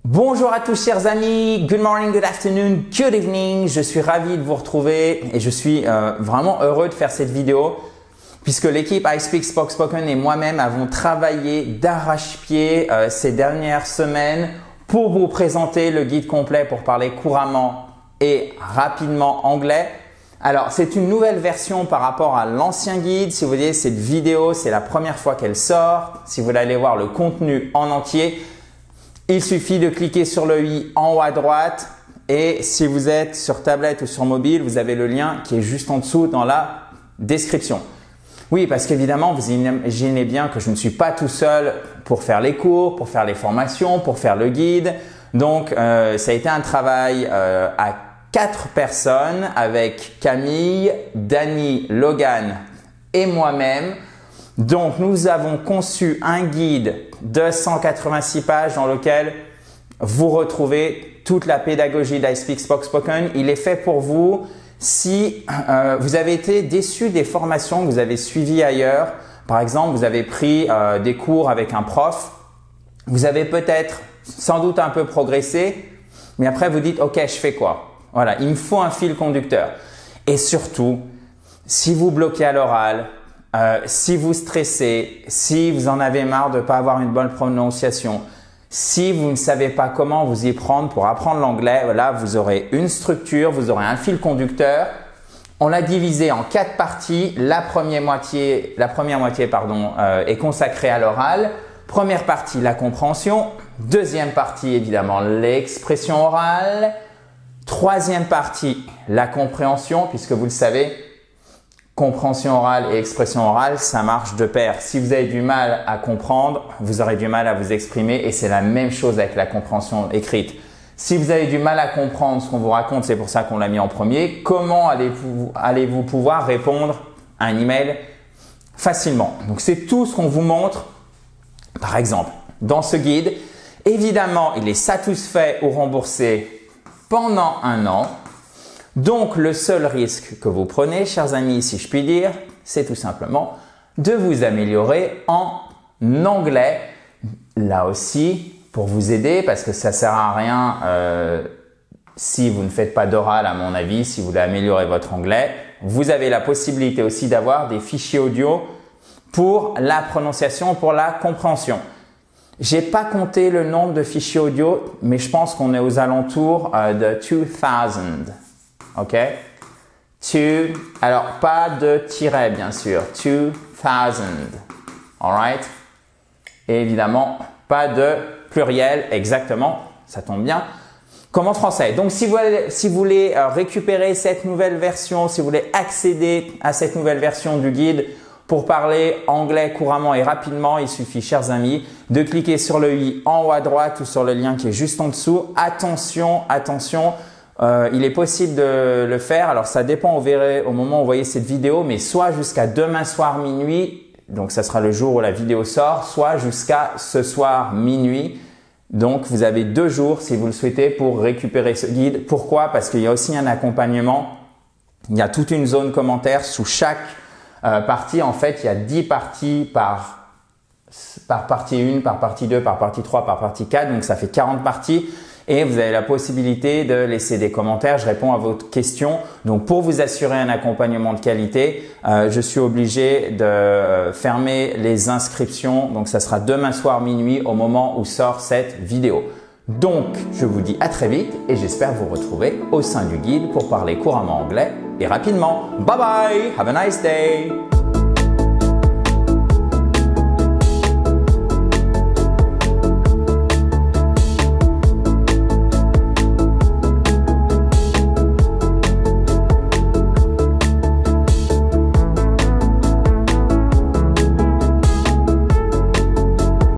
Bonjour à tous chers amis, good morning, good afternoon, good evening. Je suis ravi de vous retrouver et je suis vraiment heureux de faire cette vidéo puisque l'équipe iSpeak Spoken et moi-même avons travaillé d'arrache-pied ces dernières semaines pour vous présenter le guide complet pour parler couramment et rapidement anglais. Alors, c'est une nouvelle version par rapport à l'ancien guide. Si vous voyez cette vidéo, c'est la première fois qu'elle sort. Si vous voulez aller voir le contenu en entier, il suffit de cliquer sur le i en haut à droite et si vous êtes sur tablette ou sur mobile, vous avez le lien qui est juste en dessous dans la description. Oui, parce qu'évidemment, vous imaginez bien que je ne suis pas tout seul pour faire les cours, pour faire les formations, pour faire le guide. Donc, ça a été un travail à 4 personnes avec Camille, Dani, Logan et moi-même. Donc, nous avons conçu un guide de 186 pages dans lequel vous retrouvez toute la pédagogie d'iSpeak Spoken. Il est fait pour vous si vous avez été déçu des formations que vous avez suivies ailleurs. Par exemple, vous avez pris des cours avec un prof. Vous avez peut-être sans doute un peu progressé, mais après vous dites « Ok, je fais quoi ?» Voilà, il me faut un fil conducteur. Et surtout, si vous bloquez à l'oral, si vous stressez, si vous en avez marre de ne pas avoir une bonne prononciation, si vous ne savez pas comment vous y prendre pour apprendre l'anglais, là vous aurez une structure, vous aurez un fil conducteur. On l'a divisé en 4 parties. La première moitié est consacrée à l'oral. Première partie, la compréhension. Deuxième partie, évidemment, l'expression orale. Troisième partie, la compréhension, puisque vous le savez, compréhension orale et expression orale, ça marche de pair. Si vous avez du mal à comprendre, vous aurez du mal à vous exprimer et c'est la même chose avec la compréhension écrite. Si vous avez du mal à comprendre ce qu'on vous raconte, c'est pour ça qu'on l'a mis en premier, comment allez-vous pouvoir répondre à un email facilement? Donc, c'est tout ce qu'on vous montre. Par exemple, dans ce guide, évidemment, il est satisfait ou remboursé pendant 1 an. Donc, le seul risque que vous prenez, chers amis, si je puis dire, c'est tout simplement de vous améliorer en anglais. Là aussi, pour vous aider, parce que ça ne sert à rien si vous ne faites pas d'oral, à mon avis, si vous voulez améliorer votre anglais. Vous avez la possibilité aussi d'avoir des fichiers audio pour la prononciation, pour la compréhension. J'ai pas compté le nombre de fichiers audio, mais je pense qu'on est aux alentours de 2000. Ok? Alors, pas de tiret, bien sûr. 2000. Alright? Et évidemment, pas de pluriel. Exactement. Ça tombe bien. Comme en français. Donc, si vous voulez récupérer cette nouvelle version, si vous voulez accéder à cette nouvelle version du guide pour parler anglais couramment et rapidement, il suffit, chers amis, de cliquer sur le i en haut à droite ou sur le lien qui est juste en dessous. Attention, attention. Il est possible de le faire. Alors, ça dépend, vous verrez au moment où vous voyez cette vidéo, mais soit jusqu'à demain soir minuit, donc ça sera le jour où la vidéo sort, soit jusqu'à ce soir minuit. Donc, vous avez 2 jours si vous le souhaitez pour récupérer ce guide. Pourquoi? Parce qu'il y a aussi un accompagnement. Il y a toute une zone commentaire sous chaque partie. En fait, il y a 10 parties par partie 1, par partie 2, par partie 3, par partie 4. Donc, ça fait 40 parties. Et vous avez la possibilité de laisser des commentaires. Je réponds à vos questions. Donc, pour vous assurer un accompagnement de qualité, je suis obligé de fermer les inscriptions. Donc, ça sera demain soir minuit au moment où sort cette vidéo. Donc, je vous dis à très vite et j'espère vous retrouver au sein du guide pour parler couramment anglais et rapidement. Bye bye! Have a nice day!